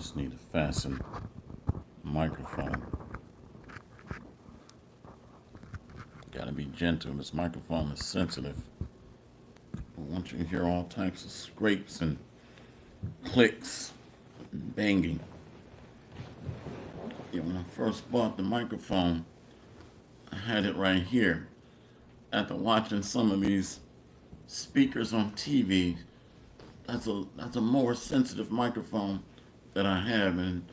just need to fasten the microphone. Gotta be gentle. This microphone is sensitive. I want you to hear all types of scrapes and clicks and banging. Yeah, when I first bought the microphone, I had it right here. After watching some of these speakers on TV, that's a more sensitive microphone that I have, and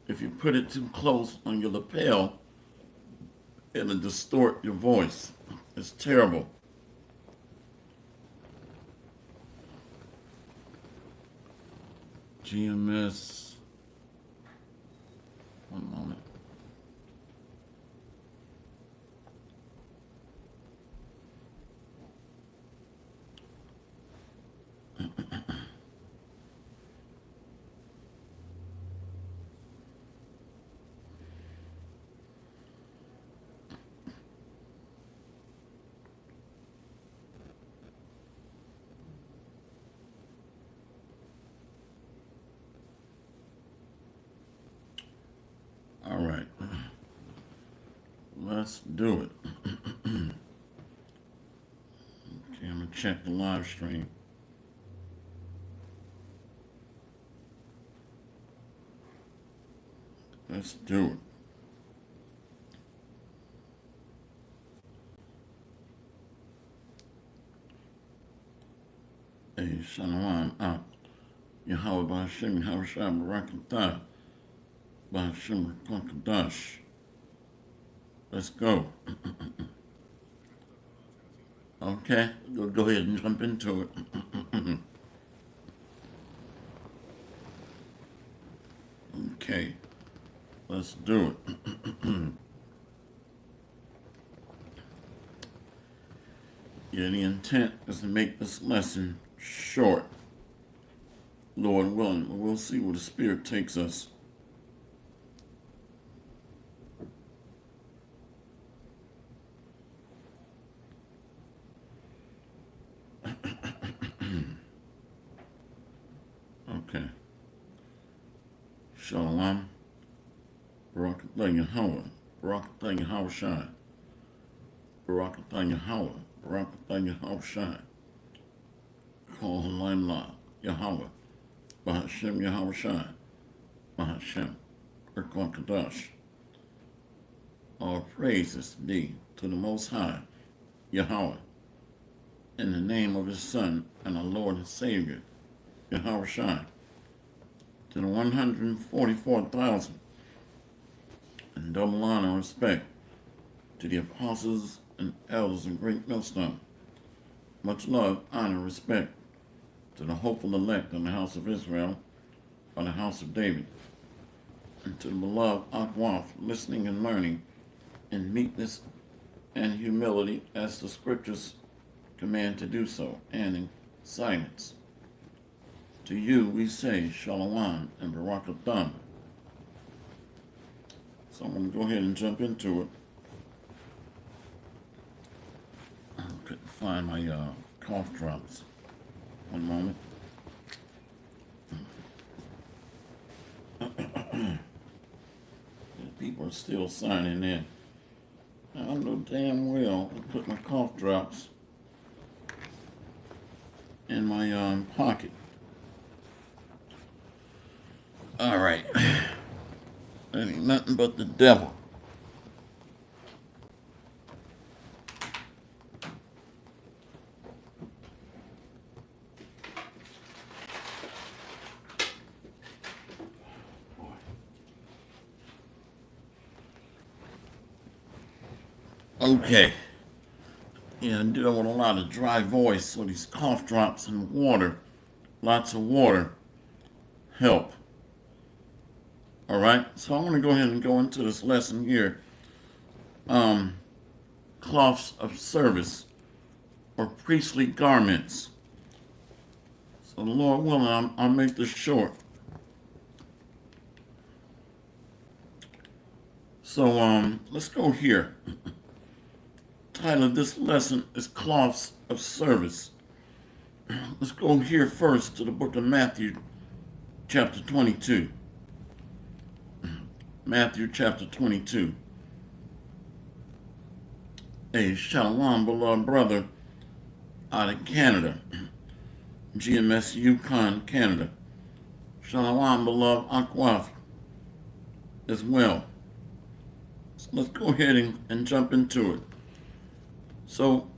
if you put it too close on your lapel, it'll distort your voice. It's terrible. GMS. One moment. All right. Let's do it. Okay, I'm gonna check the live stream. Let's do it. Hey, Shalom out. Yahweh Ba'Hashem Yahushua Barakatah Ba'Hashem Rakakadash. Let's go. Okay, go ahead and jump into it. Okay, let's do it. Yeah, the intent is to make this lesson short. Lord willing, we'll see where the Spirit takes us. Okay. Shalom. Barakatah Yahweh. Barakatah Yahweh Shai. Barakatah Yahweh. Barakatah Yahweh Shai. Call Halimlah Yahweh. Ba'Hashem Yahweh Shai. Ba'Hashem Rakakadash. All praises be to the Most High, Yahweh, in the name of His Son and our Lord and Savior, Yahweh Shai, to the 144,000, and double honor and respect to the apostles and elders in Great Millstone. Much love, honor, and respect to the hopeful elect in the house of Israel, or the house of David, and to the beloved Akwaf, listening and learning in meekness and humility as the scriptures command to do so, and in silence. To you we say Shalom and Barakatah. So I'm going to go ahead and jump into it. I couldn't find my cough drops. One moment. People are still signing in. I know damn well I put my cough drops in my pocket. All right. That ain't nothing but the devil. Okay. Yeah, I deal with a lot of dry voice, so these cough drops and water, lots of water, help. All right, so I'm going to go ahead and go into this lesson here. Cloths of service or priestly garments. So the Lord willing, I'll make this short. So let's go here. Title of this lesson is Cloths of Service. Let's go here first to the book of Matthew, chapter 22. Matthew chapter 22. A shalom, beloved brother, out of Canada, GMS Yukon, Canada. Shalom, beloved Akwaf as well. So let's go ahead and jump into it. So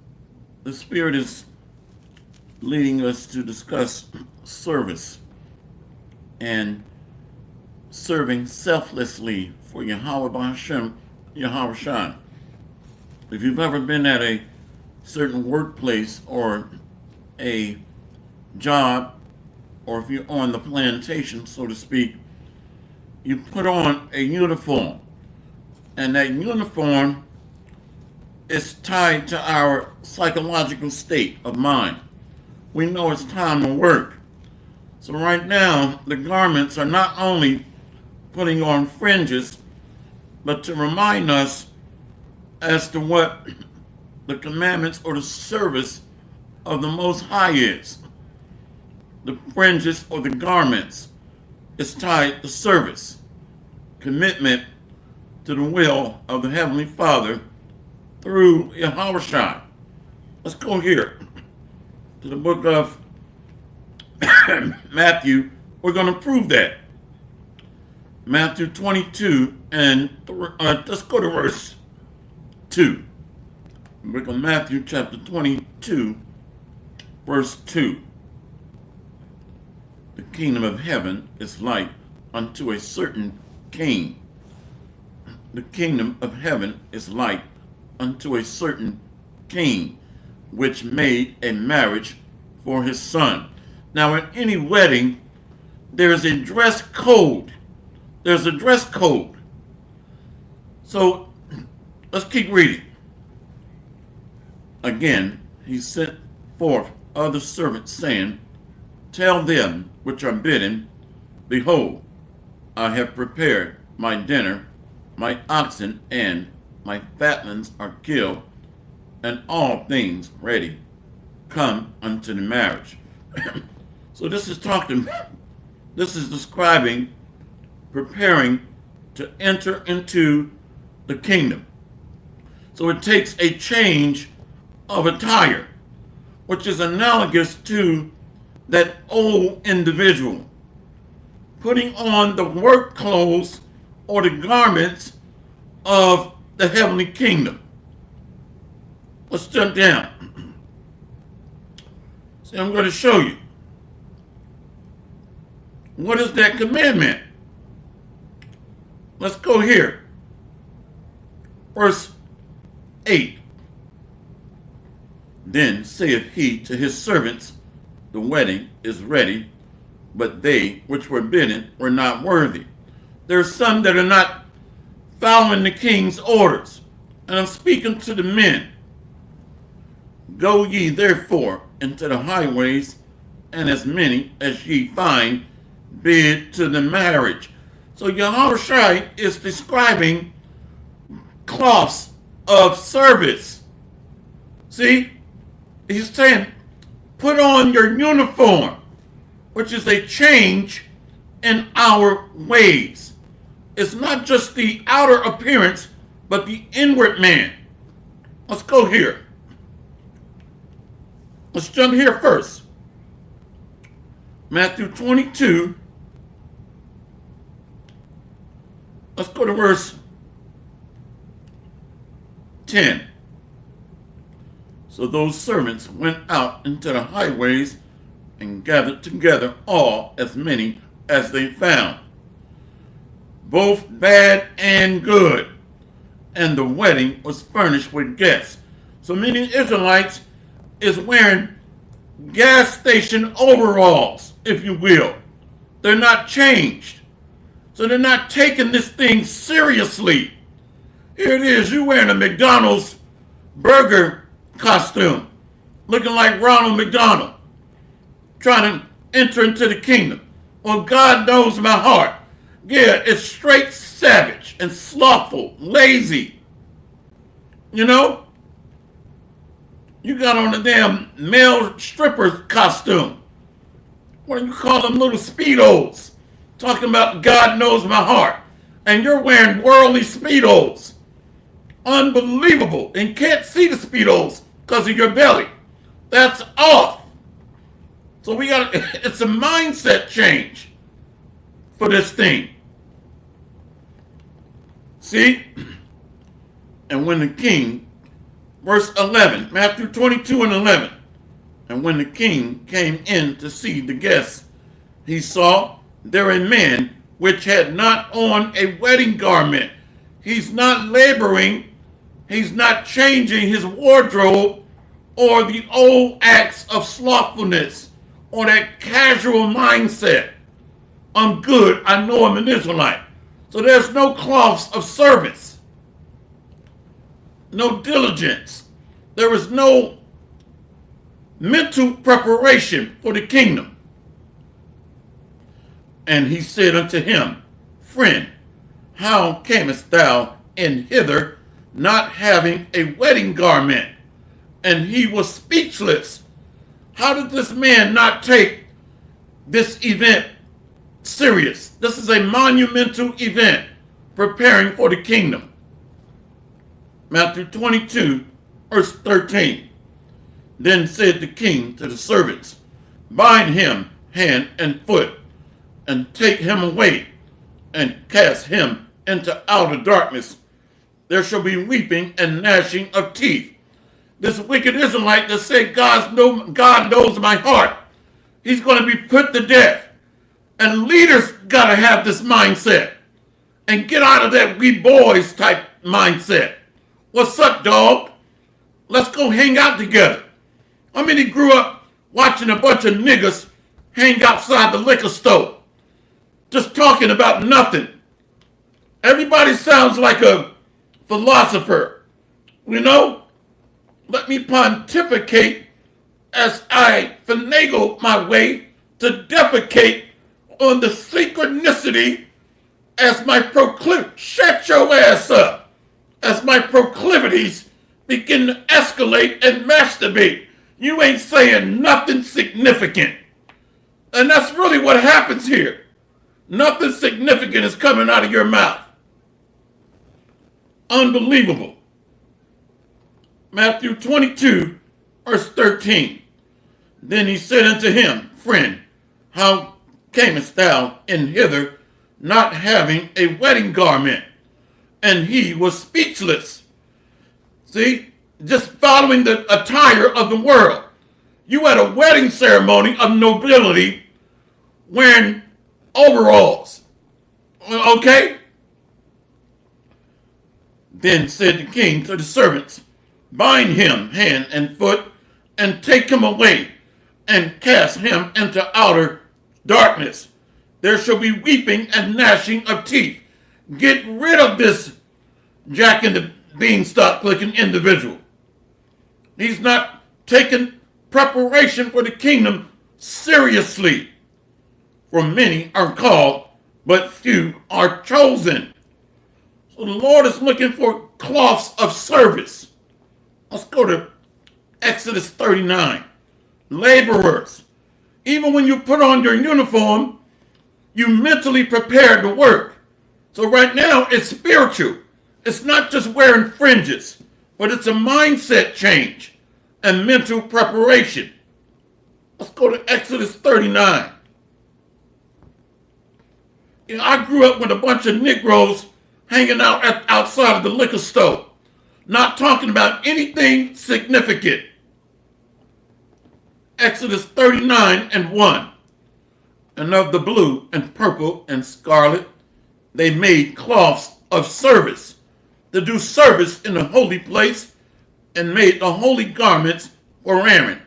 the Spirit is leading us to discuss service and serving selflessly for Yahweh B'Hashem, Yahweh Shai. If you've ever been at a certain workplace or a job, or if you're on the plantation, so to speak, you put on a uniform, and that uniform is tied to our psychological state of mind. We know it's time to work. So right now, the garments are not only putting on fringes, but to remind us as to what the commandments or the service of the Most High is. The fringes or the garments is tied to service, commitment to the will of the Heavenly Father through Yahweh Shai. Let's go here to the book of Matthew. We're going to prove that. Matthew 22, and let's go to verse 2. Book of Matthew chapter 22, verse 2. The kingdom of heaven is like unto a certain king. The kingdom of heaven is like unto a certain king, which made a marriage for his son. Now, in any wedding, there's a dress code. There's a dress code. So, let's keep reading. Again, he sent forth other servants, saying, Tell them which are bidden, Behold, I have prepared my dinner, my oxen and my fatlings are killed, and all things ready. Come unto the marriage. So this is describing preparing to enter into the kingdom. So it takes a change of attire, which is analogous to that old individual putting on the work clothes or the garments of the heavenly kingdom. Let's jump down. See, I'm going to show you. What is that commandment? Let's go here. Verse 8. Then saith he to his servants, The wedding is ready, but they which were bidden were not worthy. There are some that are not following the king's orders. And I'm speaking to the men. Go ye therefore into the highways, and as many as ye find, bid to the marriage. So Yahweh Shai is describing cloths of service. See? He's saying, put on your uniform, which is a change in our ways. It's not just the outer appearance, but the inward man. Let's go here. Let's jump here first. Matthew 22. Let's go to verse 10. So those servants went out into the highways and gathered together all as many as they found, both bad and good. And the wedding was furnished with guests. So many Israelites is wearing gas station overalls, if you will. They're not changed. So they're not taking this thing seriously. Here it is, you wearing a McDonald's burger costume, looking like Ronald McDonald, trying to enter into the kingdom. Well, God knows my heart. Yeah, it's straight savage and slothful, lazy. You know? You got on a damn male stripper costume. What do you call them, little Speedos? Talking about God knows my heart. and you're wearing worldly Speedos. Unbelievable. And can't see the Speedos because of your belly. That's off. So it's a mindset change for this thing. See? And when the king, verse 11, Matthew 22 and 11, and when the king came in to see the guests, he saw there a man which had not on a wedding garment. He's not laboring. He's not changing his wardrobe or the old acts of slothfulness or that casual mindset. I'm good. I know I'm an Israelite. So there's no cloths of service, no diligence. There is no mental preparation for the kingdom. And he said unto him, Friend, how camest thou in hither, not having a wedding garment? And he was speechless. How did this man not take this event serious? This is a monumental event, preparing for the kingdom. Matthew 22, verse 13. Then said the king to the servants, Bind him hand and foot, and take him away, and cast him into outer darkness. There shall be weeping and gnashing of teeth. This wicked Israelite that said God knows my heart, he's going to be put to death. And leaders got to have this mindset and get out of that we boys type mindset. What's up, dog? Let's go hang out together. How many grew up watching a bunch of niggas hang outside the liquor store, just talking about nothing? Everybody sounds like a philosopher, you know? Let me pontificate as I finagle my way to defecate on the synchronicity as my shut your ass up, as my proclivities begin to escalate and masturbate. You ain't saying nothing significant. And that's really what happens here. Nothing significant is coming out of your mouth. Unbelievable. Matthew 22, verse 13. Then he said unto him, Friend, how camest thou in hither, not having a wedding garment? And he was speechless. See, just following the attire of the world. You had a wedding ceremony of nobility wearing overalls. Okay? Then said the king to the servants, Bind him hand and foot, and take him away, and cast him into outer darkness. There shall be weeping and gnashing of teeth. Get rid of this Jack and the Beanstalk looking individual. He's not taking preparation for the kingdom seriously. For many are called, but few are chosen. So the Lord is looking for cloths of service. Let's go to Exodus 39. Laborers. Even when you put on your uniform, you mentally prepare to work. So right now, it's spiritual. It's not just wearing fringes, but it's a mindset change and mental preparation. Let's go to Exodus 39. You know, I grew up with a bunch of Negroes hanging out outside of the liquor store, not talking about anything significant. Exodus 39 and 1. And of the blue and purple and scarlet, they made cloths of service to do service in the holy place, and made the holy garments for Aaron,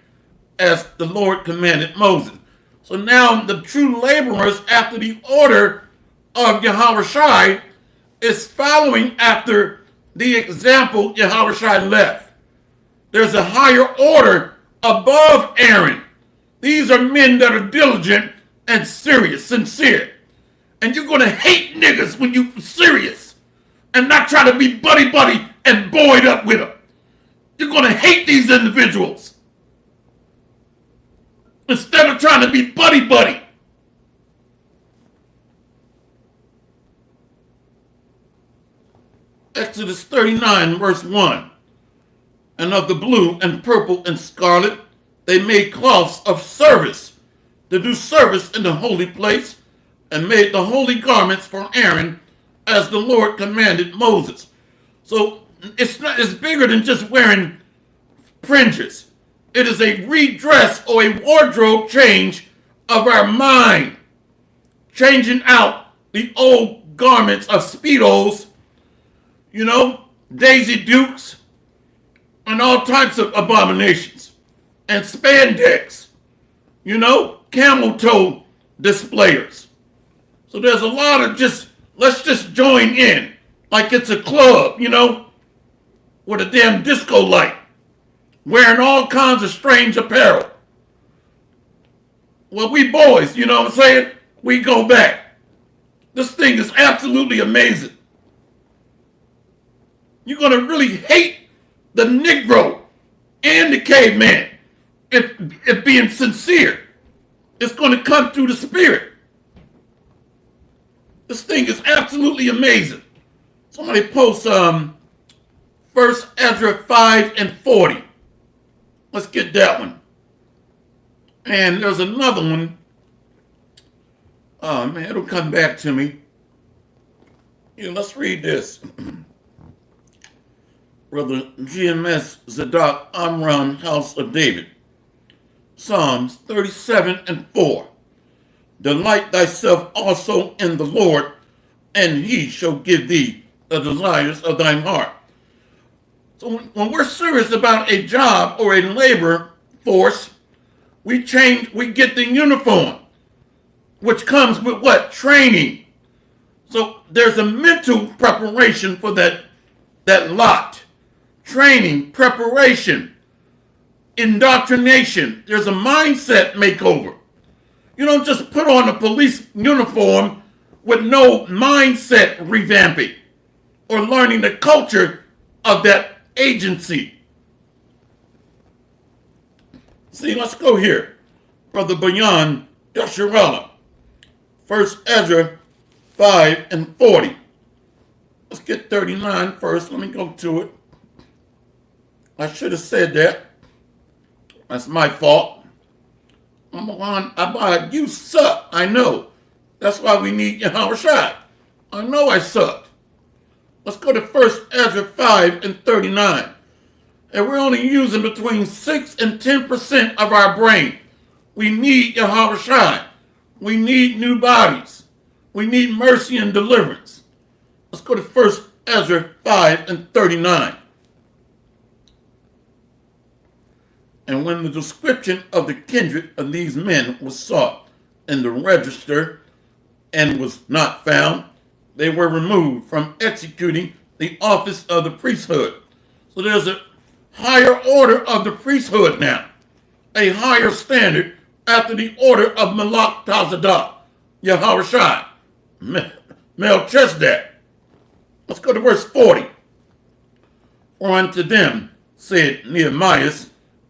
as the Lord commanded Moses. So now the true laborers, after the order of Yahushua, is following after the example Yahushua left. There's a higher order above Aaron. These are men that are diligent and serious, sincere. And you're going to hate niggas when you're serious and not try to be buddy-buddy and buoyed up with them. You're going to hate these individuals instead of trying to be buddy-buddy. Exodus 39, verse 1. And of the blue and purple and scarlet, they made cloths of service to do service in the holy place, and made the holy garments for Aaron as the Lord commanded Moses. So it's bigger than just wearing fringes. It is a redress or a wardrobe change of our mind, changing out the old garments of Speedos, Daisy Dukes, and all types of abominations, and spandex, camel toe displayers. So there's a lot of let's just join in like it's a club, with a damn disco light, wearing all kinds of strange apparel. Well, we boys, you know what I'm saying? We go back. This thing is absolutely amazing. You're going to really hate the Negro and the caveman if being sincere. It's going to come through the spirit. This thing is absolutely amazing. Somebody posts 1 Ezra 5 and 40. Let's get that one. And there's another one. Oh man, it'll come back to me. Let's read this. Brother GMS Zadok Amram, House of David. Psalms 37 and 4. Delight thyself also in the Lord, and he shall give thee the desires of thine heart. So when we're serious about a job or a labor force, we get the uniform, which comes with what? Training. So there's a mental preparation for that lot. Training, preparation, indoctrination. There's a mindset makeover. You don't just put on a police uniform with no mindset revamping or learning the culture of that agency. See, let's go here. Brother Bayan Yasharallah. 1 Ezra 5 and 40. Let's get 39 first. Let me go to it. I should have said that. That's my fault. You suck. I know. That's why we need Yahawashi. I know I sucked. Let's go to 1 Ezra 5 and 39. And we're only using between 6 and 10% of our brain. We need Yahawashi. We need new bodies. We need mercy and deliverance. Let's go to 1 Ezra 5 and 39. And when the description of the kindred of these men was sought in the register and was not found, they were removed from executing the office of the priesthood. So there's a higher order of the priesthood now, a higher standard after the order of Malach Tazadah, Yahawashi, Melchizedek. Let's go to verse 40. For unto them said Nehemiah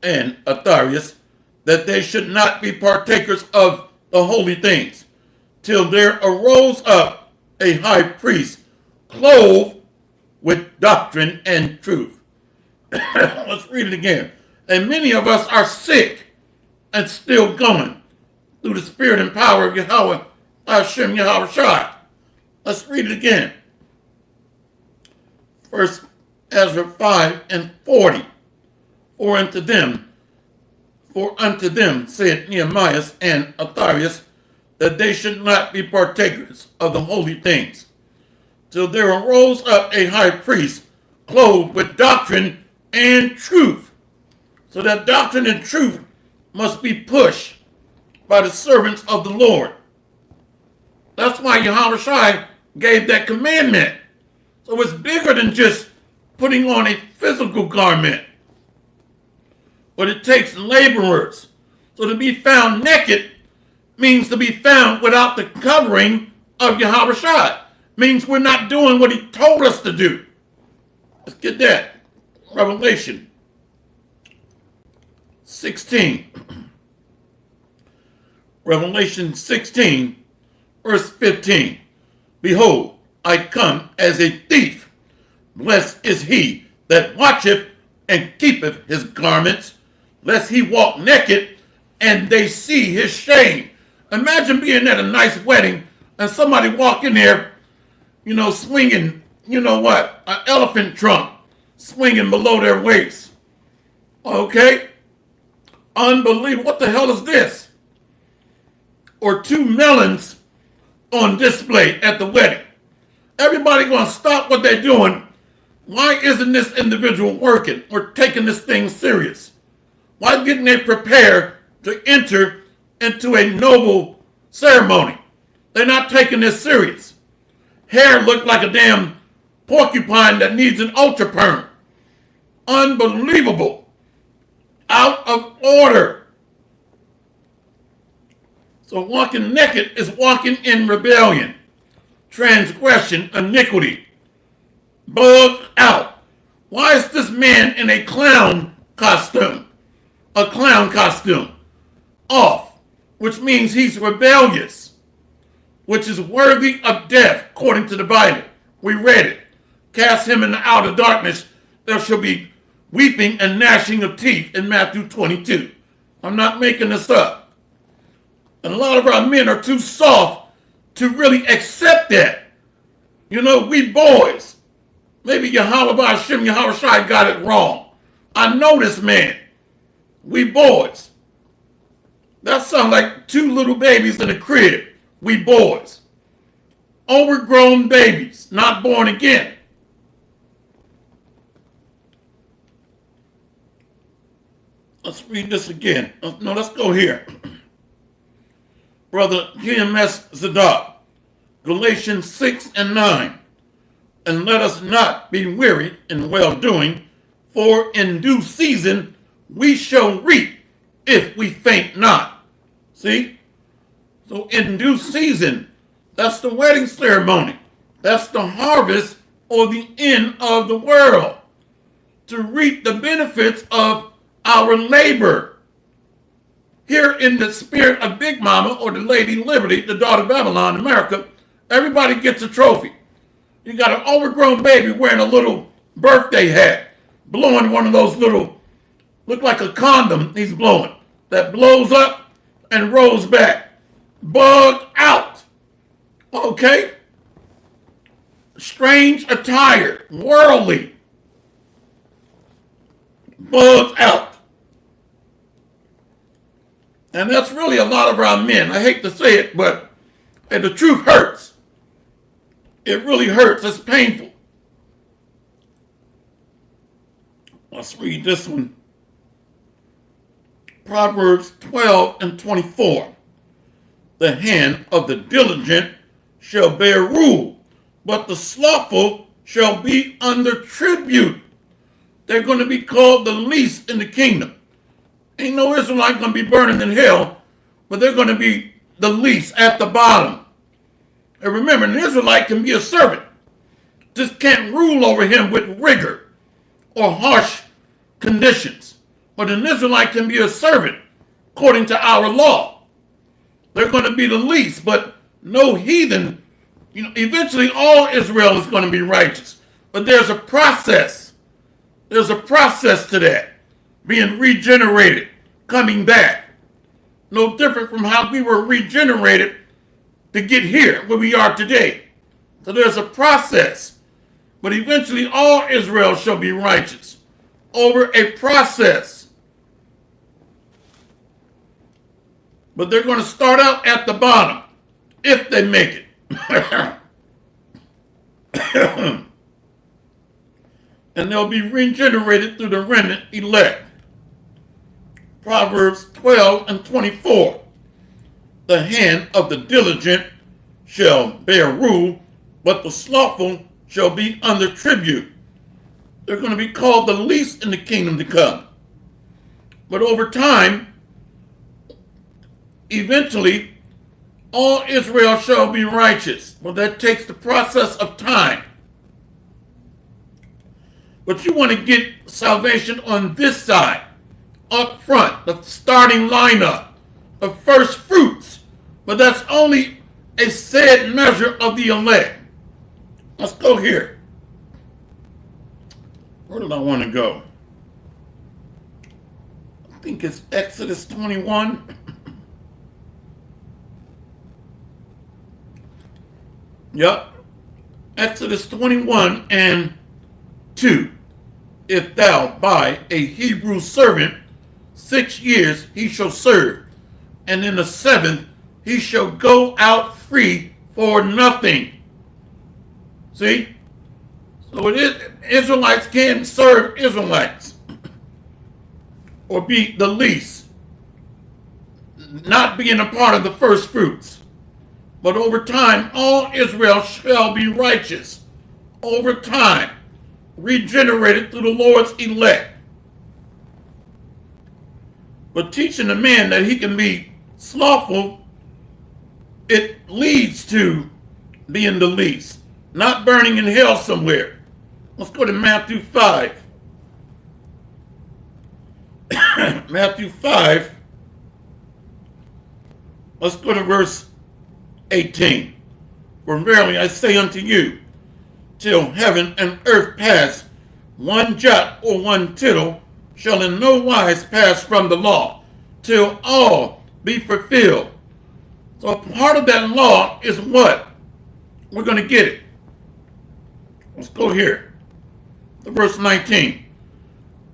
and Athaliah that they should not be partakers of the holy things, till there arose up a high priest clothed with doctrine and truth. Let's read it again. And many of us are sick and still going through the spirit and power of Yahweh, Hashem Yahawashi. Let's read it again. 1 Ezra 5 and 40. For unto them said Nehemiah and Athaliah that they should not be partakers of the holy things, till there arose up a high priest clothed with doctrine and truth. So that doctrine and truth must be pushed by the servants of the Lord. That's why Yahawashi gave that commandment. So it's bigger than just putting on a physical garment. But it takes laborers. So to be found naked means to be found without the covering of Yahawashi. Means we're not doing what he told us to do. Let's get that. Revelation 16. Revelation 16, verse 15. Behold, I come as a thief. Blessed is he that watcheth and keepeth his garments, lest he walk naked and they see his shame. Imagine being at a nice wedding and somebody walk in there, swinging, an elephant trunk swinging below their waist. Okay? Unbelievable. What the hell is this? Or 2 melons on display at the wedding. Everybody gonna stop what they're doing. Why isn't this individual working or taking this thing serious? Why didn't they prepare to enter into a noble ceremony? They're not taking this serious. Hair looked like a damn porcupine that needs an ultra perm. Unbelievable. Out of order. So walking naked is walking in rebellion, transgression, iniquity. Bugged out. Why is this man in a clown costume? A clown costume. Off, which means he's rebellious, which is worthy of death, according to the Bible. We read it. Cast him in the outer darkness. There shall be weeping and gnashing of teeth in Matthew 22. I'm not making this up. And a lot of our men are too soft to really accept that. We boys. Maybe Yahweh Hashem Yahweh Shai got it wrong. I know this man. We boys. That sounds like 2 little babies in a crib. We boys. Overgrown babies, not born again. Let's read this again. No, let's go here. Brother GMS Zadok, Galatians 6 and 9. And let us not be weary in well-doing, for in due season we shall reap if we faint not. See? So in due season, that's the wedding ceremony. That's the harvest or the end of the world. To reap the benefits of our labor. Here in the spirit of Big Mama or the Lady Liberty, the daughter of Babylon, America, everybody gets a trophy. You got an overgrown baby wearing a little birthday hat, blowing one of those little, look like a condom he's blowing, that blows up and rolls back. Bugged out. Okay? Strange attire, worldly. Bugged out. And that's really a lot of our men. I hate to say it, but the truth hurts. It really hurts. It's painful. Let's read this one. Proverbs 12 and 24. The hand of the diligent shall bear rule, but the slothful shall be under tribute. They're going to be called the least in the kingdom. Ain't no Israelite going to be burning in hell, but they're going to be the least at the bottom. And remember, an Israelite can be a servant. Just can't rule over him with rigor or harsh conditions. But an Israelite can be a servant according to our law. They're going to be the least, but no heathen. Eventually all Israel is going to be righteous. But there's a process. There's a process to that. Being regenerated, coming back. No different from how we were regenerated to get here, where we are today. So there's a process. But eventually all Israel shall be righteous. Over a process. But they're going to start out at the bottom, if they make it. And they'll be regenerated through the remnant elect. Proverbs 12 and 24. The hand of the diligent shall bear rule, but the slothful shall be under tribute. They're going to be called the least in the kingdom to come. But over time, eventually, all Israel shall be righteous. Well, that takes the process of time. But you want to get salvation on this side, up front, the starting lineup, the first fruits. But that's only a said measure of the elect. Let's go here. Where did I want to go? I think it's Exodus 21. Yep. Exodus 21 and 2. If thou buy a Hebrew servant, 6 years he shall serve, and in the 7th he shall go out free for nothing. See? So it is, Israelites can serve Israelites or be the least, not being a part of the first fruits. But over time, all Israel shall be righteous. Over time, regenerated through the Lord's elect. But teaching a man that he can be slothful, it leads to being the least, not burning in hell somewhere. Let's go to Matthew 5. Matthew 5. Let's go to verse 18. For verily I say unto you, till heaven and earth pass, one jot or one tittle shall in no wise pass from the law, till all be fulfilled. So part of that law is what? We're going to get it. Let's go here. To verse 19.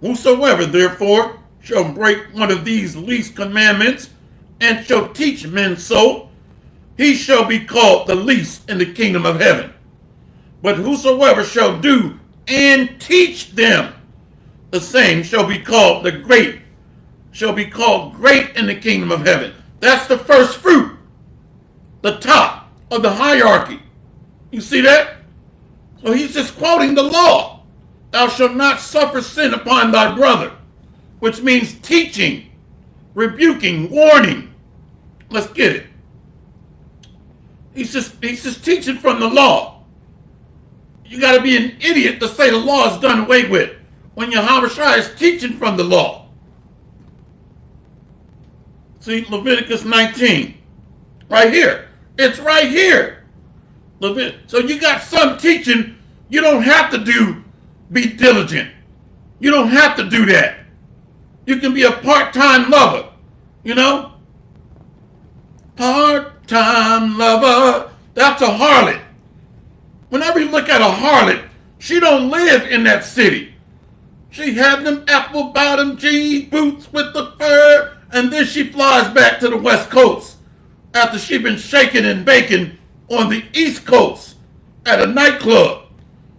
Whosoever therefore shall break one of these least commandments, and shall teach men so, he shall be called the least in the kingdom of heaven. But whosoever shall do and teach them, the same shall be called great in the kingdom of heaven. That's the first fruit, the top of the hierarchy. You see that? So he's just quoting the law. Thou shalt not suffer sin upon thy brother, which means teaching, rebuking, warning. Let's get it. He's just teaching from the law. You got to be an idiot to say the law is done away with when Yahweh Shai is teaching from the law. See, Leviticus 19, right here. It's right here. So you got some teaching you don't have to be diligent. You don't have to do that. You can be a part-time lover, you know? Part-time lover. That's a harlot. Whenever you look at a harlot, she don't live in that city. She had them apple-bottom jean boots with the fur, and then she flies back to the West Coast after she's been shaking and baking on the East Coast at a nightclub.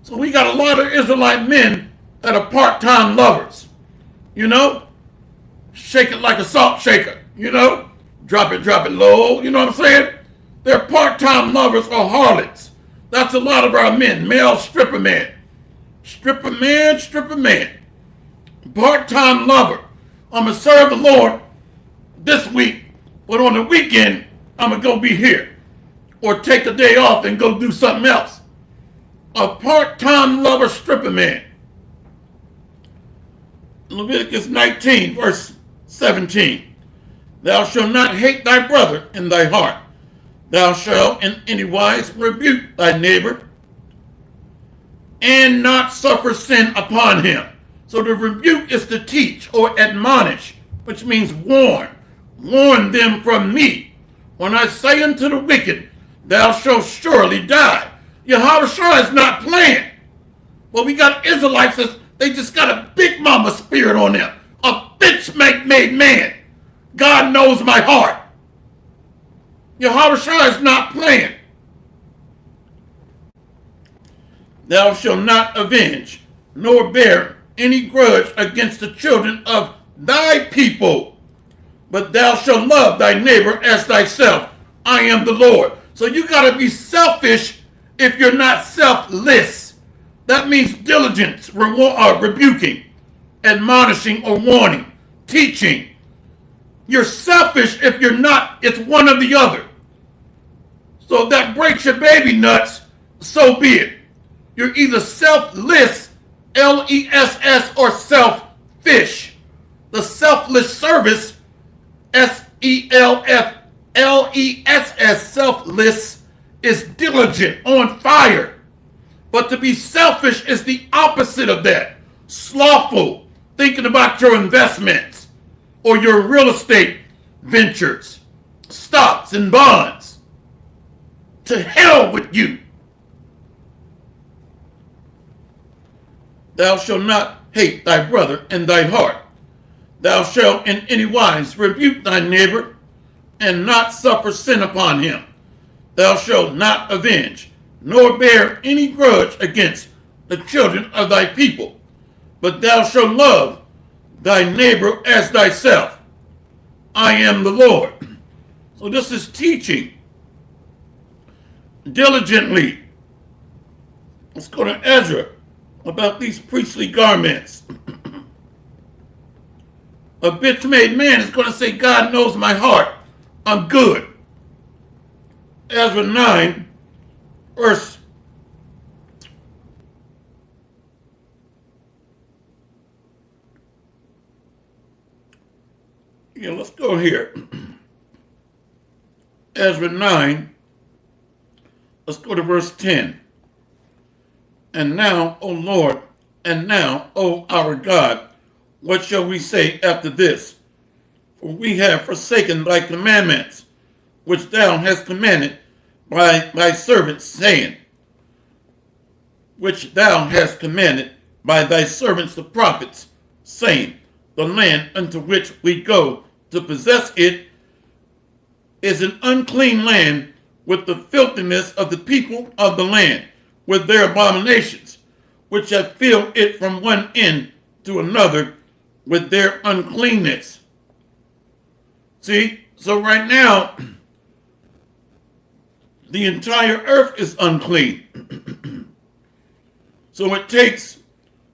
So we got a lot of Israelite men that are part-time lovers, you know? Shake it like a salt shaker, you know? Drop it low, you know what I'm saying? They're part-time lovers or harlots. That's a lot of our men, male stripper man. Stripper man. Part-time lover. I'm going to serve the Lord this week, but on the weekend, I'm going to go be here. Or take a day off and go do something else. A part-time lover stripper man. Leviticus 19, verse 17. Thou shalt not hate thy brother in thy heart. Thou shalt in any wise rebuke thy neighbor, and not suffer sin upon him. So the rebuke is to teach or admonish, which means warn. Warn them from me. When I say unto the wicked, thou shalt surely die. Yahweh Shai is not playing. Well, we got Israelites, they just got a big mama spirit on them. A bitch made man. God knows my heart. Yahweh Shai is not playing. Thou shalt not avenge, nor bear any grudge against the children of thy people, but thou shalt love thy neighbor as thyself. I am the Lord. So you got to be selfish if you're not selfless. That means diligence, rebuking, admonishing or warning, teaching. You're selfish if you're not. It's one or the other. So that breaks your baby nuts, so be it. You're either selfless, L-E-S-S, or selfish. The selfless service, S-E-L-F-L-E-S-S, selfless, is diligent, on fire. But to be selfish is the opposite of that. slothful, thinking about your investments or your real estate ventures, stocks and bonds. To hell with you. Thou shalt not hate thy brother in thy heart. Thou shalt in any wise rebuke thy neighbor, and not suffer sin upon him. Thou shalt not avenge, nor bear any grudge against the children of thy people, but thou shalt love thy neighbor as thyself. I am the Lord. So this is teaching diligently. Let's go to Ezra about these priestly garments. A bitch-made man is going to say, God knows my heart. I'm good. Ezra 9, verse 10. Let's go here. Ezra 9, let's go to verse 10. And now, O Lord, and now, O our God, what shall we say after this? For we have forsaken thy commandments, which thou hast commanded by thy servants, saying, which thou hast commanded by thy servants the prophets, saying, the land unto which we go to possess it is an unclean land, with the filthiness of the people of the land, with their abominations, which have filled it from one end to another with their uncleanness. See, so right now, the entire earth is unclean. So it takes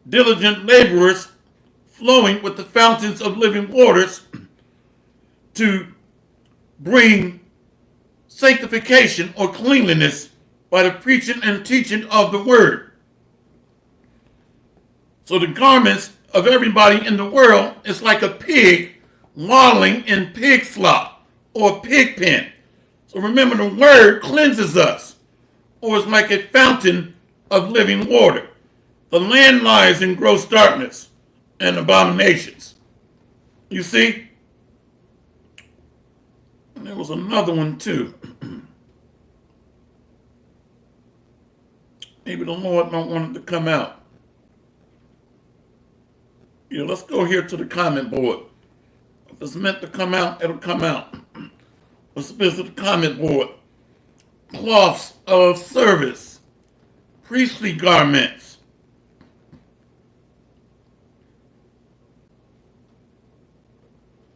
diligent laborers flowing with the fountains of living waters to bring sanctification or cleanliness by the preaching and teaching of the word. So the garments of everybody in the world is like a pig waddling in pig slop or pig pen. So remember, the word cleanses us, or it's like a fountain of living water. The land lies in gross darkness and abominations. You see? And there was another one too. Maybe the Lord don't want it to come out. Let's go here to the comment board. If it's meant to come out, it'll come out. Let's visit the comment board. Cloths of service, priestly garments.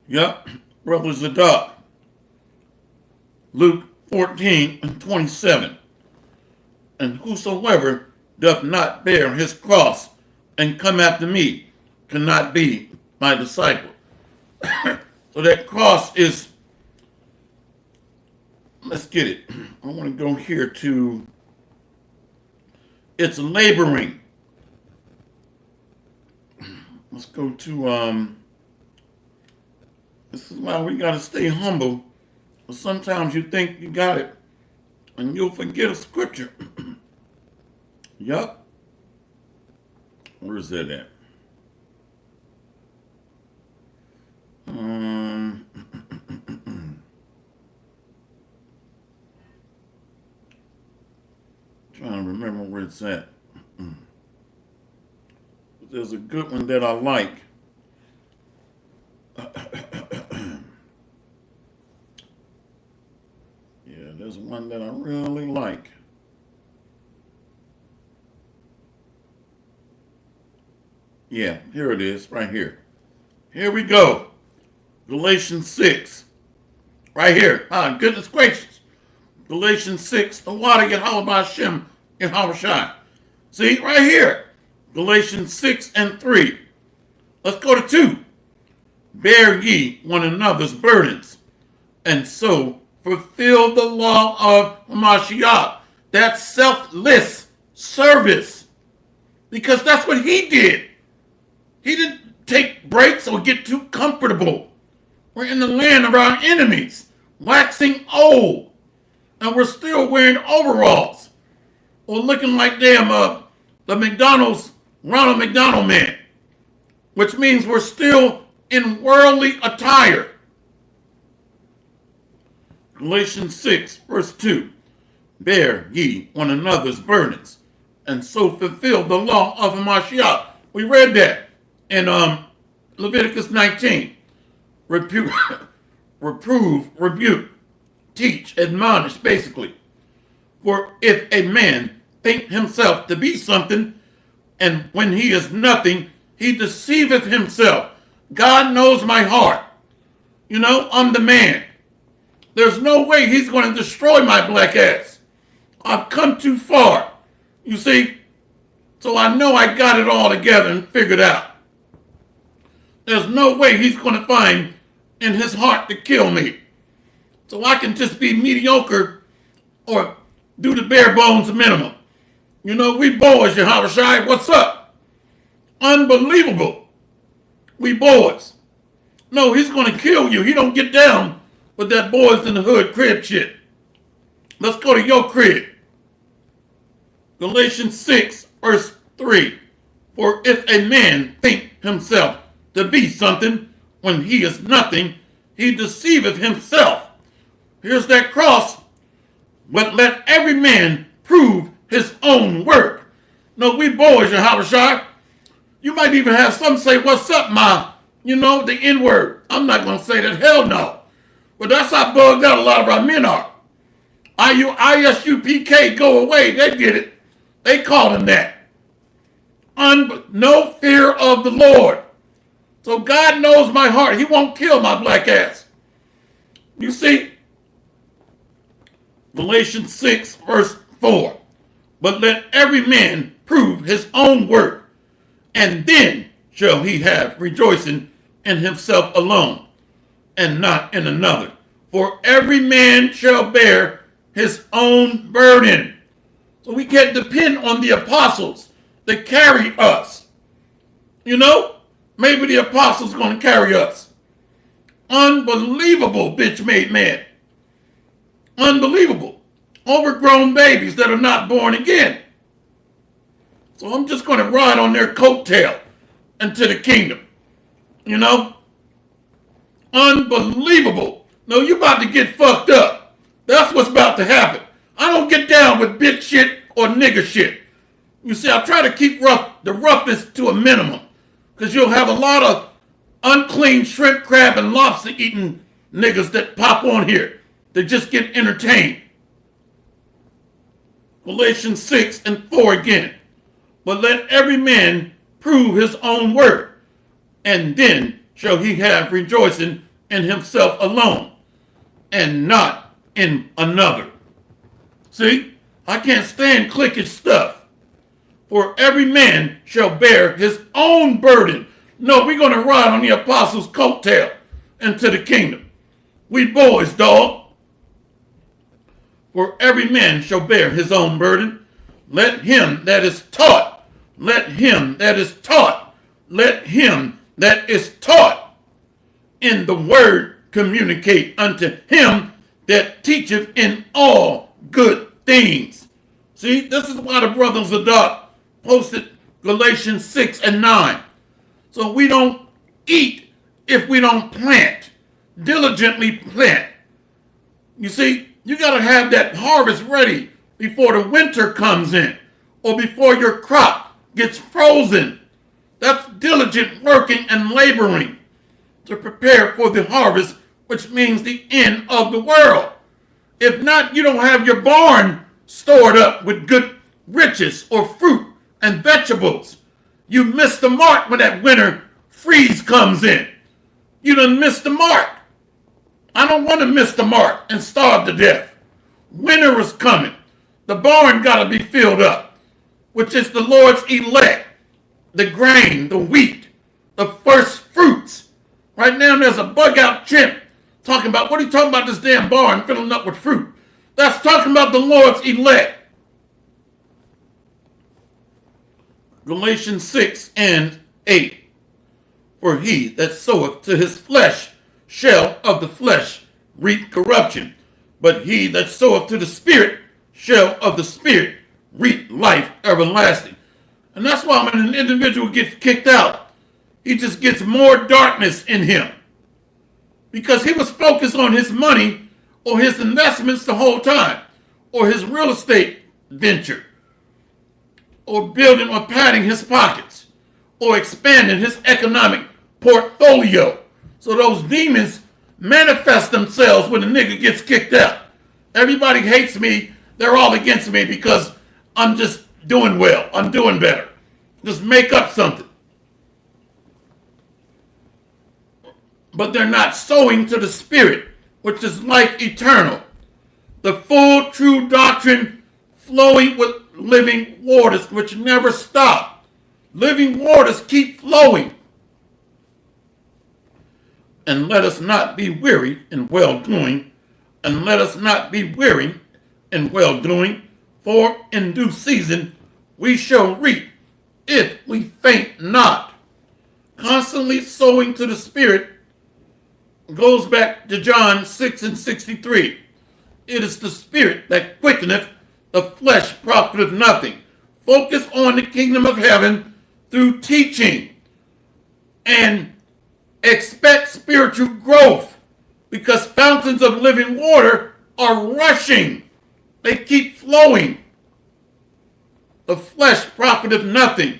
Yep, Brother Zadok. Luke 14 and 27. And whosoever doth not bear his cross and come after me cannot be my disciple. So that cross is, let's get it. I want to go here to, it's laboring. Let's go to, this is why we got to stay humble. But sometimes you think you got it, and you'll forget a scripture. Yup. Where is that at? Trying to remember where it's at. There's a good one that I like. Yeah, there's one that I really like. Yeah, here it is, right here. Here we go. Galatians 6. Right here. Goodness gracious. Galatians 6. The water Yahweh Hashem Yahweh Shai. See, right here. Galatians 6 and 3. Let's go to 2. Bear ye one another's burdens, and so fulfill the law of Hamashiach. That's selfless service. Because that's what he did. He didn't take breaks or get too comfortable. We're in the land of our enemies, waxing old, and we're still wearing overalls or looking like damn the McDonald's, Ronald McDonald man. which means we're still in worldly attire. Galatians 6, verse 2. Bear ye one another's burdens, and so fulfill the law of Hamashiach. We read that in Leviticus 19. Reprove, rebuke, teach, admonish, basically. For if a man think himself to be something, and when he is nothing, he deceiveth himself. God knows my heart. You know, I'm the man. There's no way he's going to destroy my black ass. I've come too far, you see. So I know I got it all together and figured out. There's no way he's going to find in his heart to kill me. So I can just be mediocre or do the bare bones minimum. You know, we boys, Yahawashi, what's up? Unbelievable. We boys. No, he's going to kill you. He don't get down with that boys in the hood crib shit. Let's go to your crib. Galatians 6, verse 3. For if a man think himself to be something when he is nothing, he deceiveth himself. Here's that cross. But let every man prove his own work. No, we boys, Yahawashi. You might even have some say, what's up, ma? You know, the N-word. I'm not going to say that. Hell no. But that's how bugged out a lot of our men are. ISUPK, go away. They did it. They called him that. No fear of the Lord. So God knows my heart. He won't kill my black ass. You see, Galatians 6, verse 4. But let every man prove his own work, and then shall he have rejoicing in himself alone, and not in another. For every man shall bear his own burden. So we can't depend on the apostles to carry us. You know, maybe the apostles going to carry us. Unbelievable bitch-made man. Unbelievable. Overgrown babies that are not born again. So I'm just going to ride on their coattail into the kingdom. You know? Unbelievable. No, you about to get fucked up. That's what's about to happen. I don't get down with bitch shit or nigger shit. You see, I try to keep the roughness to a minimum. Because you'll have a lot of unclean shrimp, crab, and lobster eating niggas that pop on here. They just get entertained. Galatians 6 and 4 again. But let every man prove his own work, and then shall he have rejoicing in himself alone, and not in another. See, I can't stand cliquish stuff. For every man shall bear his own burden. No, we're going to ride on the apostles' coattail into the kingdom. We boys, dog. For every man shall bear his own burden. Let him that is taught, let him that is taught, let him that is taught in the word communicate unto him that teacheth in all good things. See, this is why the brothers of Zadok posted Galatians 6 and 9. So we don't eat if we don't plant. Diligently plant. You see, you got to have that harvest ready before the winter comes in or before your crop gets frozen. That's diligent working and laboring to prepare for the harvest, which means the end of the world. If not, you don't have your barn stored up with good riches or fruit and vegetables. You miss the mark when that winter freeze comes in. You done missed the mark. I don't want to miss the mark and starve to death. Winter is coming. The barn got to be filled up, which is the Lord's elect, the grain, the wheat, the first fruits. Right now there's a bug out chimp talking about, what are you talking about this damn barn filling up with fruit? That's talking about the Lord's elect. Galatians 6 and 8. For he that soweth to his flesh shall of the flesh reap corruption, but he that soweth to the Spirit shall of the Spirit reap life everlasting. And that's why when an individual gets kicked out, he just gets more darkness in him because he was focused on his money or his investments the whole time, or his real estate venture, or building or padding his pockets, or expanding his economic portfolio. So those demons manifest themselves when the nigga gets kicked out. Everybody hates me. They're all against me because I'm just doing well. I'm doing better. Just make up something. But they're not sowing to the Spirit, which is life eternal. The full true doctrine flowing with living waters, which never stop. Living waters keep flowing. And let us not be weary in well-doing, and let us not be weary in well-doing, for in due season we shall reap if we faint not. Constantly sowing to the Spirit goes back to John 6:63. It is the Spirit that quickeneth, the flesh profiteth nothing. Focus on the kingdom of heaven through teaching and expect spiritual growth, because fountains of living water are rushing. They keep flowing. The flesh profiteth nothing.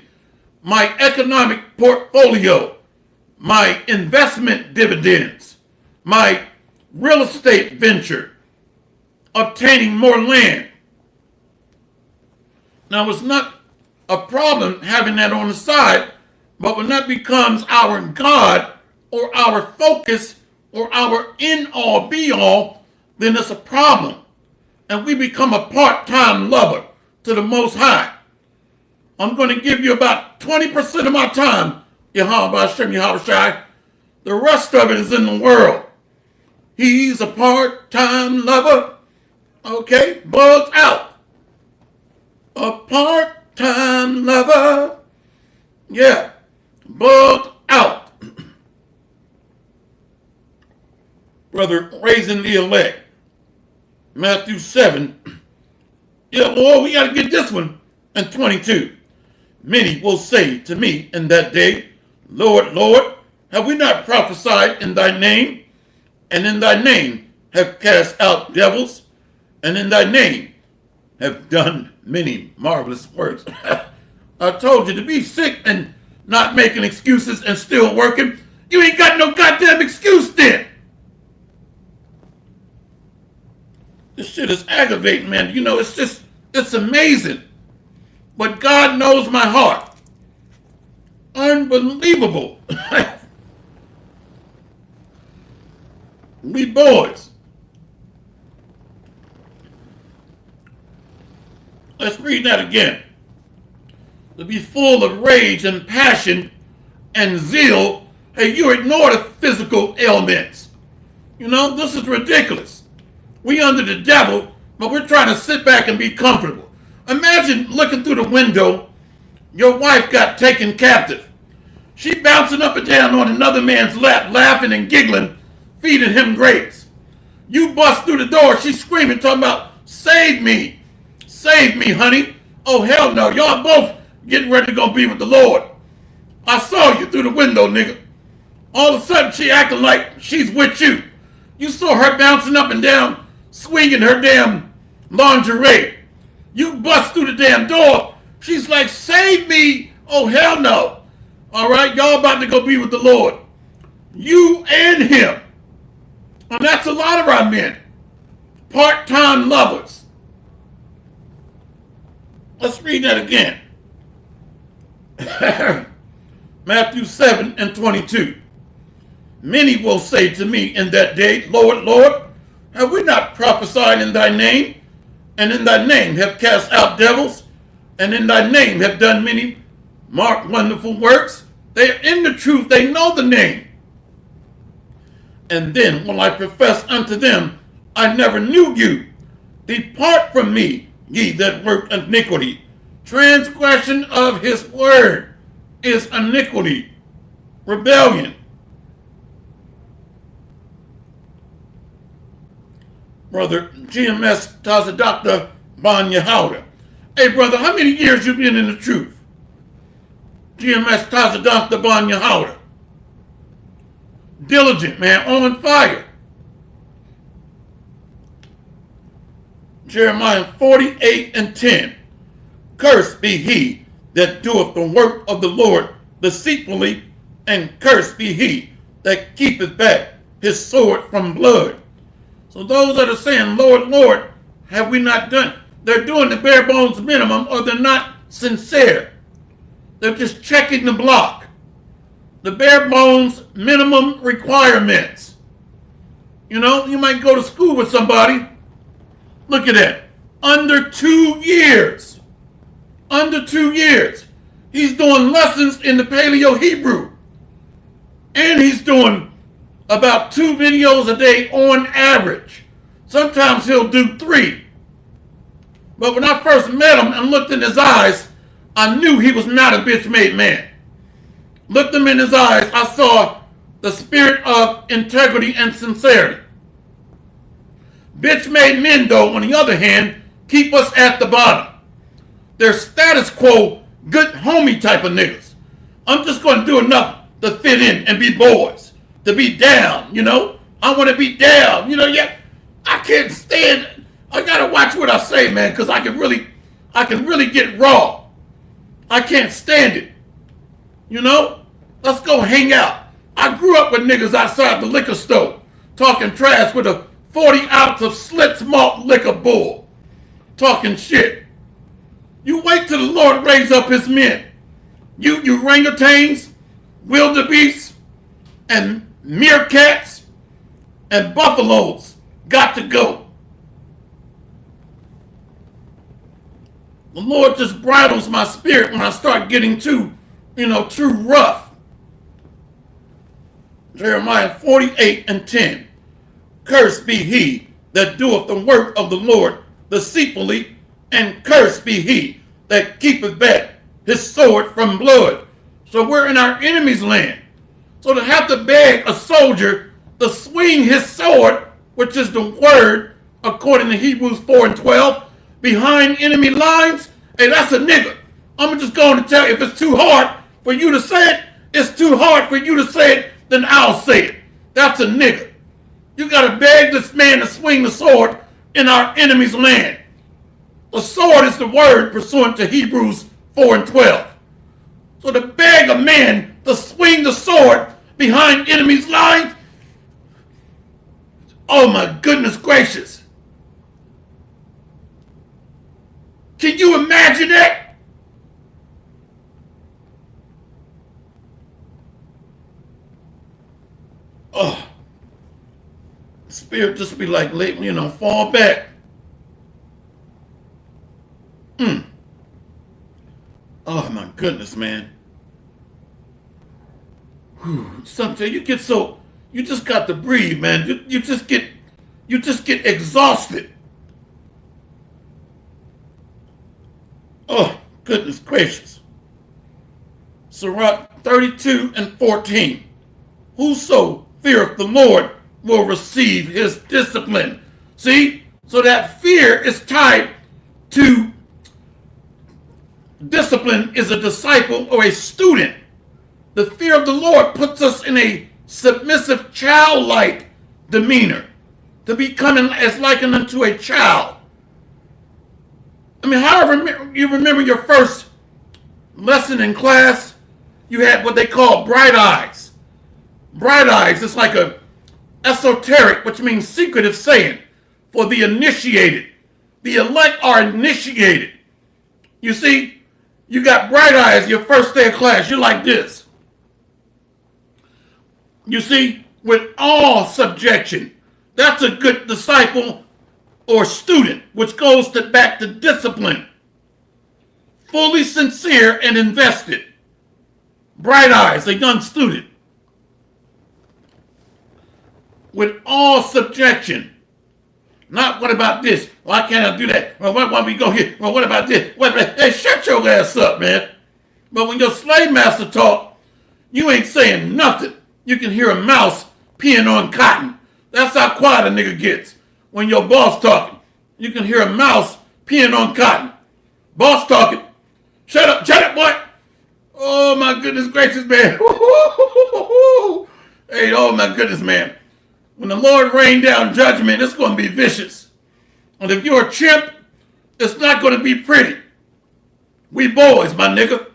My economic portfolio, my investment dividends, my real estate venture, obtaining more land. Now, it's not a problem having that on the side, but when that becomes our God or our focus or our end-all be-all, then it's a problem. And we become a part-time lover to the Most High. I'm going to give you about 20% of my time, Yahweh Hashem Yahweh Shai. The rest of it is in the world. He's a part-time lover. Okay, bugged out. A part-time lover. Yeah, bugged out. Brother, raising the elect. Matthew 7. Yeah, Lord, we got to get this one. And 22. Many will say to me in that day, Lord, Lord, have we not prophesied in thy name? And in thy name have cast out devils? And in thy name have done many marvelous works. I told you to be sick and not making excuses and still working. You ain't got no goddamn excuse then. This shit is aggravating, man. You know, it's amazing. But God knows my heart. Unbelievable. We boys. Let's read that again. To be full of rage and passion and zeal, hey, you ignore the physical ailments. You know, this is ridiculous. We under the devil, but we're trying to sit back and be comfortable. Imagine looking through the window, your wife got taken captive. She bouncing up and down on another man's lap, laughing and giggling, feeding him grapes. You bust through the door, she's screaming, talking about, save me, honey. Oh, hell no, y'all both getting ready to go be with the Lord. I saw you through the window, nigga. All of a sudden, she acting like she's with you. You saw her bouncing up and down, swinging her damn lingerie. You bust through the damn door. She's like, save me. Oh, hell no. All right, y'all about to go be with the Lord. You and him. And that's a lot of our men. Part-time lovers. Let's read that again. Matthew 7 and 22. Many will say to me in that day, Lord, Lord, have we not prophesied in thy name? And in thy name have cast out devils? And in thy name have done many wonderful works? They are in the truth, they know the name. And then will I profess unto them, I never knew you. Depart from me, ye that work iniquity. Transgression of his word is iniquity, rebellion. Brother GMS Taza Dr. Ban Yahweh. Hey, brother, how many years you been in the truth? GMS Tazadunk the Banya Howder. Diligent, man, on fire. Jeremiah 48:10. Cursed be he that doeth the work of the Lord deceitfully, and cursed be he that keepeth back his sword from blood. So those that are saying, Lord, Lord, have we not done? They're doing the bare bones minimum, or they're not sincere. They're just checking the block. The bare bones minimum requirements. You know, you might go to school with somebody. Look at that. Under 2 years. Under 2 years. He's doing lessons in the Paleo Hebrew. And he's doing about 2 videos a day on average. Sometimes he'll do 3. But when I first met him and looked in his eyes, I knew he was not a bitch-made man. Looked him in his eyes, I saw the spirit of integrity and sincerity. Bitch-made men, though, on the other hand, keep us at the bottom. They're status quo, good homie type of niggas. I'm just going to do enough to fit in and be boys, to be down, you know. I want to be down, you know. Yeah, I can't stand. I gotta watch what I say, man, because I can really get raw. I can't stand it. You know? Let's go hang out. I grew up with niggas outside the liquor store talking trash with a 40 ounce of Schlitz malt liquor bull. Talking shit. You wait till the Lord raise up his men. You orangutans, wildebeests, and meerkats, and buffaloes got to go. The Lord just bridles my spirit when I start getting too rough. Jeremiah 48:10. Cursed be he that doeth the work of the Lord deceitfully, and cursed be he that keepeth back his sword from blood. So we're in our enemy's land. So to have to beg a soldier to swing his sword, which is the word, according to Hebrews 4:12, behind enemy lines, hey, that's a nigga. I'm just going to tell you, if it's too hard for you to say it, it's too hard for you to say it, then I'll say it. That's a nigga. You got to beg this man to swing the sword in our enemy's land. The sword is the word pursuant to Hebrews 4:12. So to beg a man to swing the sword behind enemy's lines, oh my goodness gracious. Can you imagine that? Oh, spirit just be like, fall back. Oh my goodness, man. Sometimes you just got to breathe, man. You just get exhausted. Oh, goodness gracious. Sirach 32:14. Whoso feareth the Lord will receive his discipline. See? So that fear is tied to discipline is a disciple or a student. The fear of the Lord puts us in a submissive, childlike demeanor, to becoming as likened unto a child. I mean, however you remember your first lesson in class, you had what they call bright eyes. Bright eyes is like a esoteric, which means secretive saying for the initiated. The elect are initiated. You see, you got bright eyes your first day of class. You're like this. You see, with all subjection. That's a good disciple or student, which goes back to discipline. Fully sincere and invested. Bright eyes, a young student. With all subjection. Not what about this? Why can't I do that? Well, why we go here? Well, what about this? Hey, shut your ass up, man. But when your slave master talk, you ain't saying nothing. You can hear a mouse peeing on cotton. That's how quiet a nigga gets. When your boss talking, you can hear a mouse peeing on cotton. Boss talking. Shut up, boy. Oh my goodness gracious, man. Hey, oh my goodness, man. When the Lord rained down judgment, it's going to be vicious. And if you're a chimp, it's not going to be pretty. We boys, my nigga.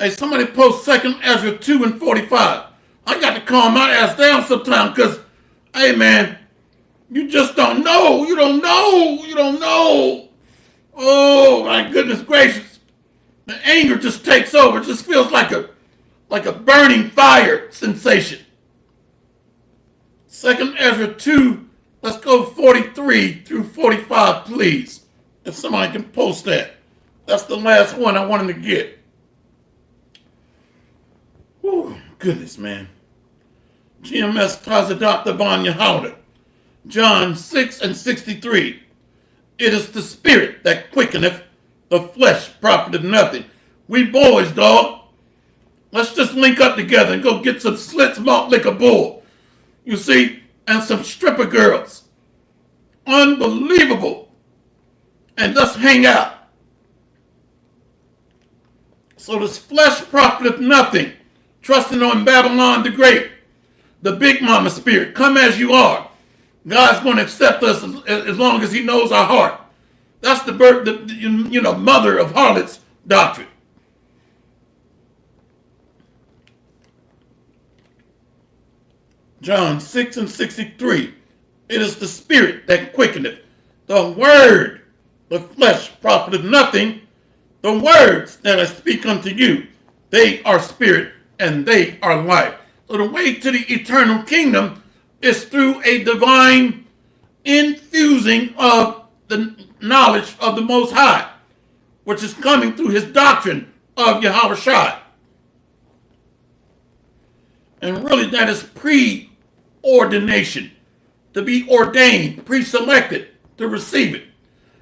Hey, somebody post 2 Ezra 2 and 45. I got to calm my ass down sometimes because, hey, man, you just don't know. You don't know. You don't know. Oh, my goodness gracious. The anger just takes over. It just feels like a burning fire sensation. 2 Ezra 2, let's go 43 through 45, please. If somebody can post that. That's the last one I wanted to get. Whew, goodness, man. GMS Tazadat Ban Yahweh. John 6 and 63. It is the spirit that quickeneth, the flesh profiteth nothing. We boys, dog. Let's just link up together and go get some slits malt liquor bull. You see, and some stripper girls. Unbelievable. And let's hang out. So this flesh profiteth nothing. Trusting on Babylon the Great. The big mama spirit. Come as you are. God's going to accept us as long as he knows our heart. That's the mother of harlots doctrine. John 6 and 63. It is the spirit that quickeneth. The word, the flesh profiteth nothing. The words that I speak unto you, they are spirit and they are life. So the way to the eternal kingdom is through a divine infusing of the knowledge of the Most High, which is coming through his doctrine of Yahweh Shai. And really that is pre-ordination, to be ordained, pre-selected to receive it.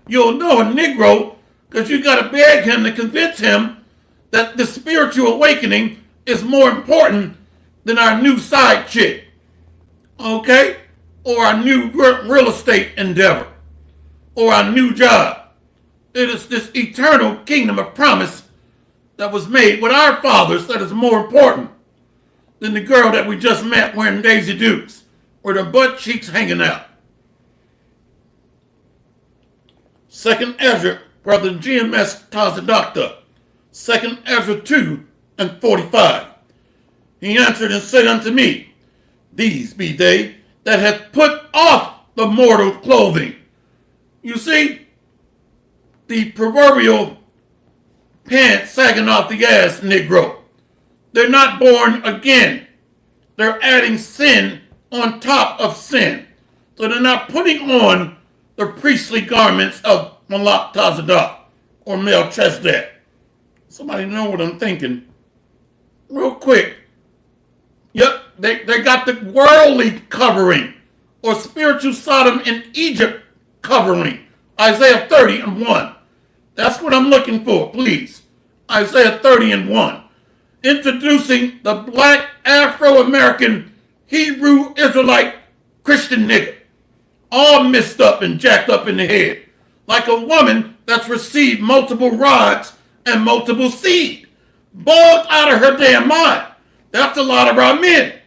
You'll know a Negro because you got to beg him to convince him that the spiritual awakening is more important than our new side chick, okay? Or our new real estate endeavor, or our new job. It is this eternal kingdom of promise that was made with our fathers that is more important than the girl that we just met wearing Daisy Dukes, with her butt cheeks hanging out. 2 Ezra, Brother GMS Tazadakta, 2 Ezra 2 and 45. He answered and said unto me, these be they that have put off the mortal clothing. You see, the proverbial pants sagging off the ass Negro. They're not born again. They're adding sin on top of sin. So they're not putting on the priestly garments of Malak Tazadak or Melchizedek. Somebody know what I'm thinking? Real quick. Yep, they got the worldly covering or spiritual Sodom in Egypt covering. Isaiah 30 and 1. That's what I'm looking for, please. Isaiah 30 and 1. Introducing the black Afro-American Hebrew Israelite Christian nigger. All messed up and jacked up in the head. Like a woman that's received multiple rods and multiple seed. Bugged out of her damn mind. That's a lot of our men.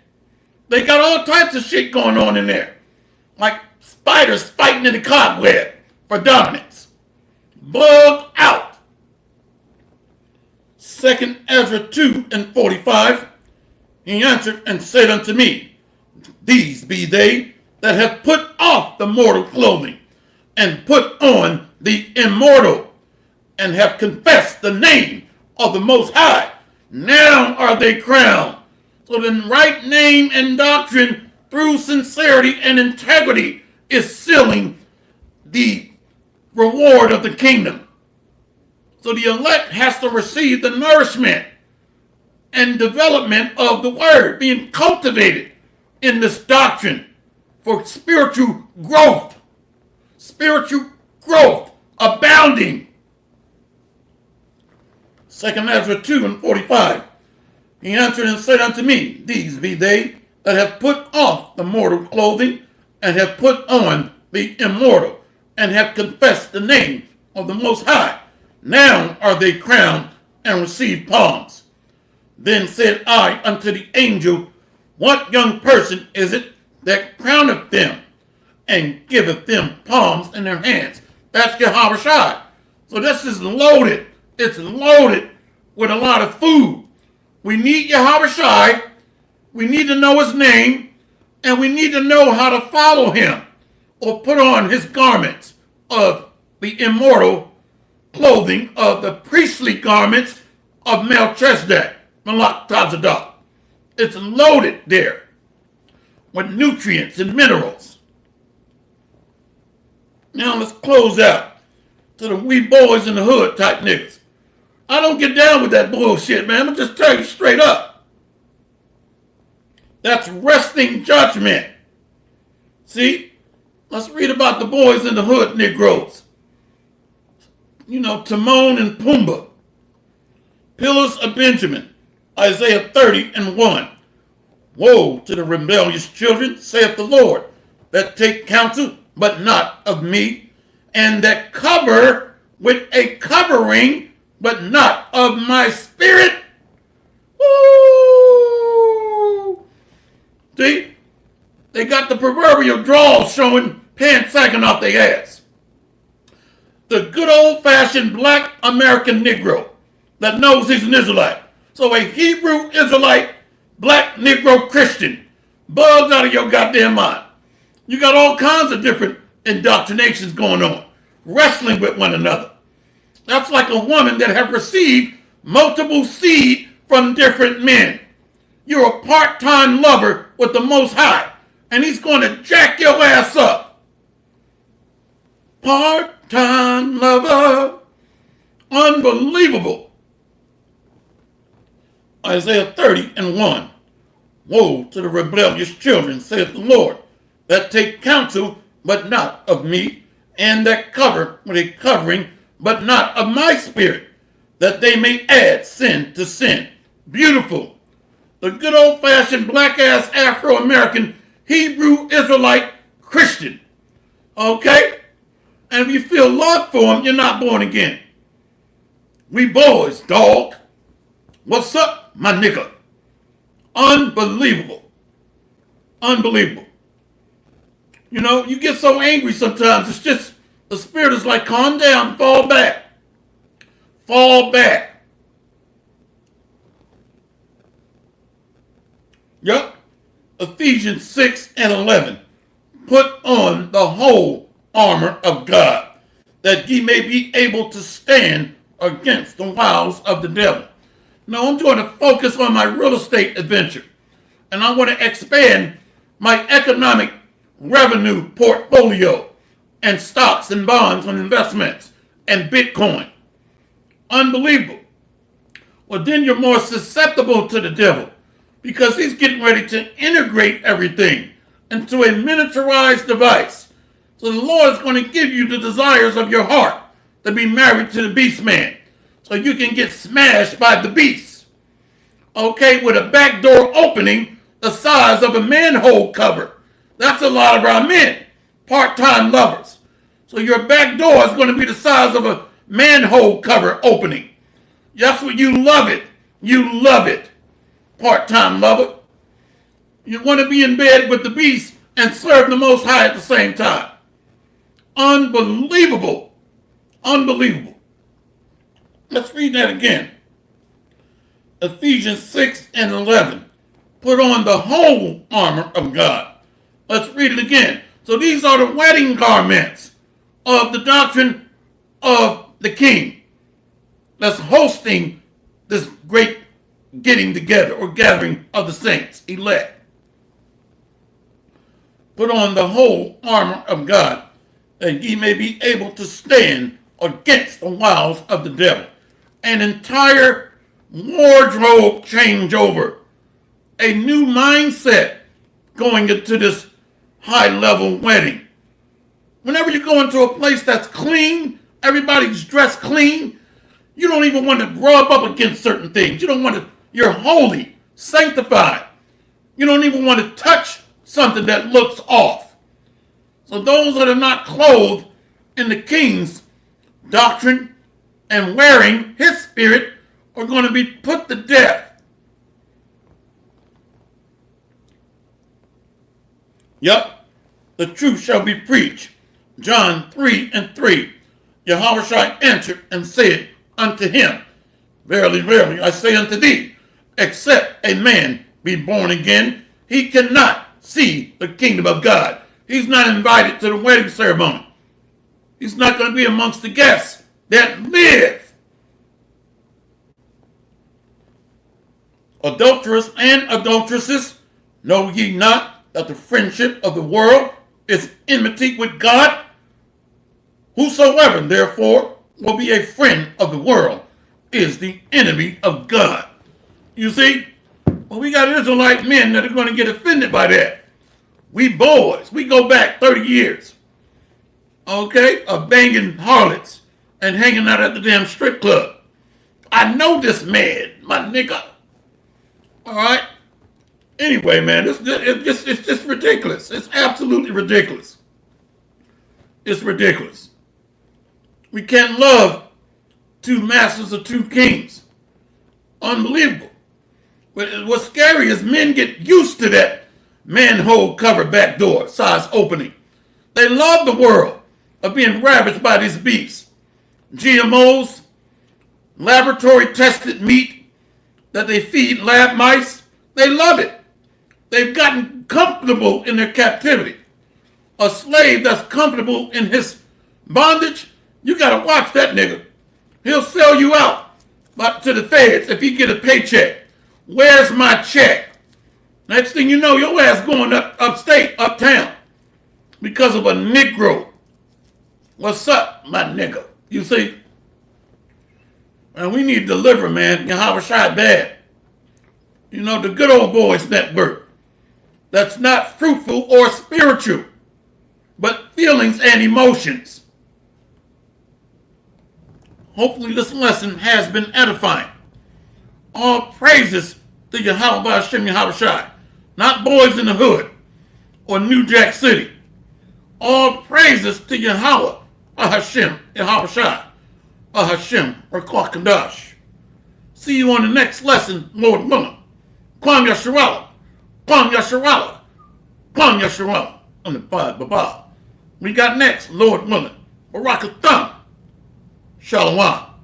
They got all types of shit going on in there. Like spiders fighting in the cobweb for dominance. Bugged out. 2 Ezra 2 and 45. He answered and said unto me, these be they that have put off the mortal clothing and put on the immortal and have confessed the name of the Most High. Now are they crowned. So the right name and doctrine through sincerity and integrity is sealing the reward of the kingdom. So the elect has to receive the nourishment and development of the word, being cultivated in this doctrine for spiritual growth. Spiritual growth, abounding. 2 Ezra 2 and 45. He answered and said unto me, these be they that have put off the mortal clothing and have put on the immortal and have confessed the name of the Most High. Now are they crowned and receive palms. Then said I unto the angel, what young person is it that crowneth them and giveth them palms in their hands? That's Yahweh Shai. So this is loaded. It's loaded with a lot of food. We need Yahweh Shai. We need to know his name. And we need to know how to follow him or put on his garments of the immortal clothing of the priestly garments of Melchizedek, Malak Tazadok. It's loaded there with nutrients and minerals. Now let's close out to the we boys in the hood type niggas. I don't get down with that bullshit, man. I'm just tell you straight up. That's resting judgment. See? Let's read about the boys in the hood Negroes. You know, Timon and Pumbaa. Pillars of Benjamin. Isaiah 30:1. Woe to the rebellious children, saith the Lord, that take counsel, but not of me, and that cover with a covering, but not of my spirit. Woo! See? They got the proverbial draws showing, pants sagging off their ass. The good old-fashioned black American Negro that knows he's an Israelite. So a Hebrew Israelite, black Negro Christian, bugged out of your goddamn mind. You got all kinds of different indoctrinations going on, wrestling with one another. That's like a woman that have received multiple seed from different men. You're a part-time lover with the Most High, and he's going to jack your ass up. Part-time lover. Unbelievable. Isaiah 30:1. Woe to the rebellious children, saith the Lord, that take counsel, but not of me, and that cover with a covering, but not of my spirit, that they may add sin to sin. Beautiful. The good old-fashioned black-ass Afro-American Hebrew Israelite Christian. Okay? And if you feel love for him, you're not born again. We boys, dog. What's up, my nigga? Unbelievable. Unbelievable. You know, you get so angry sometimes. It's just, the spirit is like, calm down, fall back. Fall back. Yep. Ephesians 6:11. Put on the whole armor of God, that ye may be able to stand against the wiles of the devil. Now I'm going to focus on my real estate adventure, and I want to expand my economic revenue portfolio and stocks and bonds and investments and Bitcoin. Unbelievable. Well, then you're more susceptible to the devil, because he's getting ready to integrate everything into a miniaturized device. So the Lord is going to give you the desires of your heart to be married to the beast man, so you can get smashed by the beast. Okay, with a back door opening the size of a manhole cover. That's a lot of our men, part-time lovers. So your back door is going to be the size of a manhole cover opening. That's what you love it. You love it. Part-time lover. You want to be in bed with the beast and serve the Most High at the same time. Unbelievable. Unbelievable. Let's read that again. Ephesians 6:11. Put on the whole armor of God. Let's read it again. So these are the wedding garments of the doctrine of the King that's hosting this great getting together or gathering of the saints, elect. Put on the whole armor of God, that ye may be able to stand against the wiles of the devil. An entire wardrobe changeover. A new mindset going into this high-level wedding. Whenever you go into a place that's clean, everybody's dressed clean, you don't even want to rub up against certain things. You don't want to, you're holy, sanctified. You don't even want to touch something that looks off. So those that are not clothed in the King's doctrine and wearing his spirit are going to be put to death. Yep, the truth shall be preached. John 3:3. Yahushua answered and said unto him, Verily, verily, I say unto thee, except a man be born again, he cannot see the kingdom of God. He's not invited to the wedding ceremony. He's not going to be amongst the guests that live. Adulterers and adulteresses, know ye not that the friendship of the world is enmity with God? Whosoever, therefore, will be a friend of the world is the enemy of God. You see? Well, we got Israelite men that are going to get offended by that. We boys, we go back 30 years, okay, of banging harlots and hanging out at the damn strip club. I know this man, my nigga. All right? Anyway, man, it's just ridiculous. It's absolutely ridiculous. It's ridiculous. We can't love two masters or two kings. Unbelievable. But what's scary is men get used to that manhole cover back door size opening. They love the world of being ravaged by these beasts. GMOs, laboratory tested meat that they feed lab mice. They love it. They've gotten comfortable in their captivity. A slave that's comfortable in his bondage, you got to watch that nigga. He'll sell you out to the feds if he get a paycheck. Where's my check? Next thing you know, your ass going upstate, uptown, because of a Negro. What's up, my nigga? You see? And we need to deliver, man. Yahushua bad. You know, the good old boys network. That's not fruitful or spiritual, but feelings and emotions. Hopefully this lesson has been edifying. All praises to Yahweh Hashem Yahushua, not Boys in the Hood or New Jack City. All praises to Yahweh Hashem Yahushua, Hashem Rakwa Kadash. See you on the next lesson, Lord willing. Kwam Yasharala, Kwam Yasharala, Kwam Yasharala on the Baba. We got next, Lord willing. Barakatham. Shalom.